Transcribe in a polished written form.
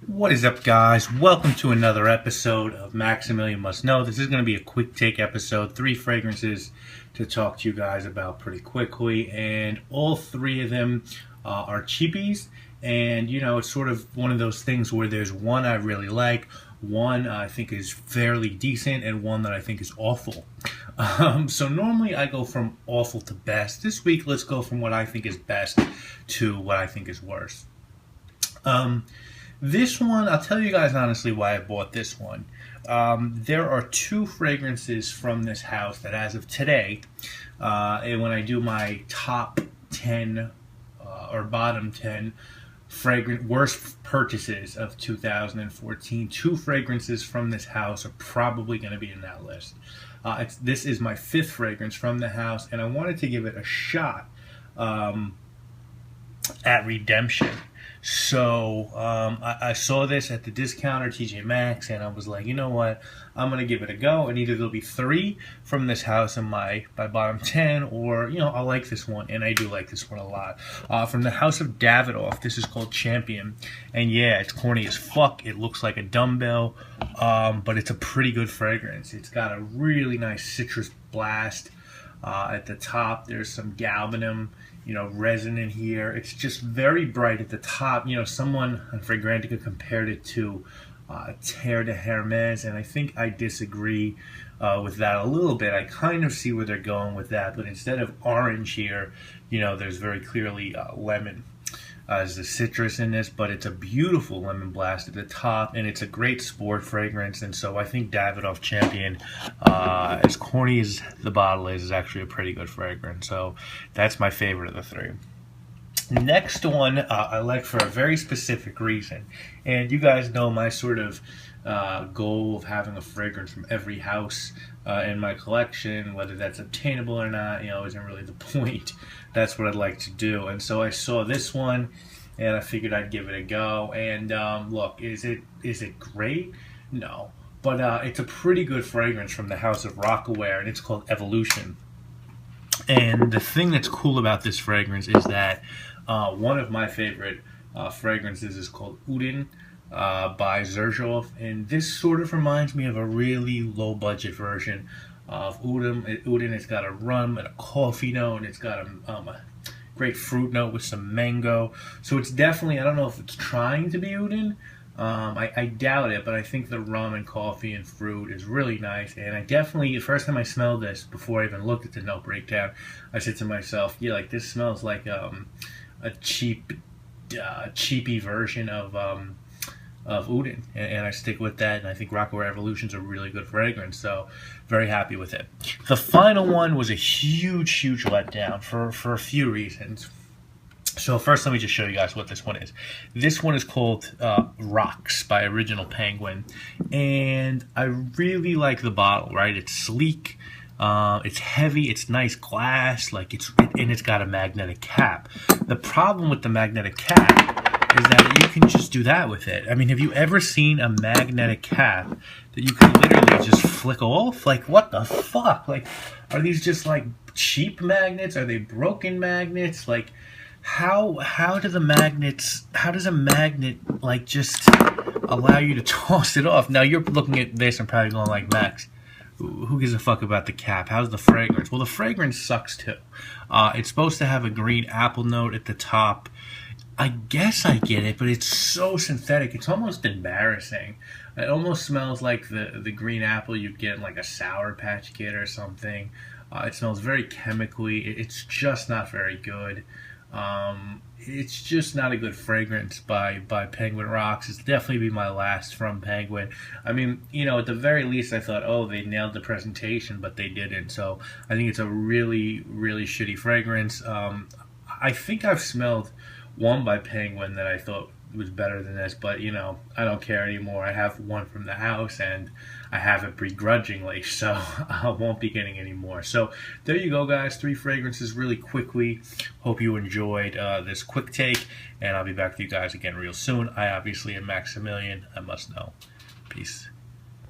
What is up, guys? Welcome to another episode of Maximilian Must Know. This is going to be a quick take episode. 3 fragrances to talk to you guys about pretty quickly, and all 3 of them are cheapies. And it's sort of one of those things where there's one I really like, one I think is fairly decent, and one that I think is awful. So normally I go from awful to best. This week, let's go from what I think is best to what I think is worse. This one, I'll tell you guys honestly why I bought this one. There are 2 fragrances from this house that as of today, and when I do my top 10 or bottom 10 worst purchases of 2014, 2 fragrances from this house are probably going to be in that list. This is my 5th fragrance from the house, and I wanted to give it a shot at redemption. So I saw this at the discounter, TJ Maxx, and I was like, you know what? I'm going to give it a go, and either there'll be 3 from this house in my bottom 10, or, I'll like this one, and I do like this one a lot. From the house of Davidoff, this is called Champion, and yeah, it's corny as fuck. It looks like a dumbbell, but it's a pretty good fragrance. It's got a really nice citrus blast. At the top, there's some galbanum, resin in here. It's just very bright at the top. Someone on Fragrantica compared it to Terre de Hermes, and I think I disagree with that a little bit. I kind of see where they're going with that, but instead of orange here, there's very clearly lemon as the citrus in this, but it's a beautiful lemon blast at the top, and it's a great sport fragrance. And so I think Davidoff Champion, as corny as the bottle is actually a pretty good fragrance. So that's my favorite of the 3. Next one I like for a very specific reason, and you guys know my sort of goal of having a fragrance from every house in my collection. Whether that's obtainable or not, isn't really the point. That's what I'd like to do. And so I saw this one, and I figured I'd give it a go. And look, is it great? No, but it's a pretty good fragrance from the house of Rocawear, and it's called Evolution. And the thing that's cool about this fragrance is that one of my favorite fragrances is called Udin by Xerjoff, and this sort of reminds me of a really low-budget version of Udin. It's got a rum and a coffee note, and it's got a great fruit note with some mango. So it's definitely, I don't know if it's trying to be Udin. I doubt it, but I think the rum and coffee and fruit is really nice. And I definitely, the first time I smelled this, before I even looked at the note breakdown, I said to myself, yeah, like this smells like a cheapy version of Udin, and I stick with that, and I think Rocawear Evolution's a really good fragrance, so very happy with it. The final one was a huge letdown for a few reasons. So first, let me just show you guys what this one is. This one is called Rocks by Original Penguin, and I really like the bottle, right? It's sleek, it's heavy, it's nice glass, and it's got a magnetic cap. The problem with the magnetic cap is that you can just do that with it. I mean, have you ever seen a magnetic cap that you can literally just flick off? Like, what the fuck? Like, are these just like cheap magnets? Are they broken magnets? Like, how does a magnet like just allow you to toss it off? Now you're looking at this and probably going like, Max, who gives a fuck about the cap? How's the fragrance? Well, the fragrance sucks too. It's supposed to have a green apple note at the top. I guess I get it, but it's so synthetic. It's almost embarrassing. It almost smells like the green apple you'd get in like a Sour Patch Kid or something. It smells very chemically. It's just not very good. It's just not a good fragrance by Penguin Rocks. It's definitely be my last from Penguin. I mean, at the very least I thought, oh, they nailed the presentation, but they didn't. So I think it's a really shitty fragrance. I think I've smelled one by Penguin that I thought was better than this, but I don't care anymore. I have one from the house, and I have it begrudgingly, so I won't be getting any more. So there you go, guys. 3 fragrances really quickly. Hope you enjoyed this quick take, and I'll be back with you guys again real soon. I obviously am Maximilian. I must know. Peace.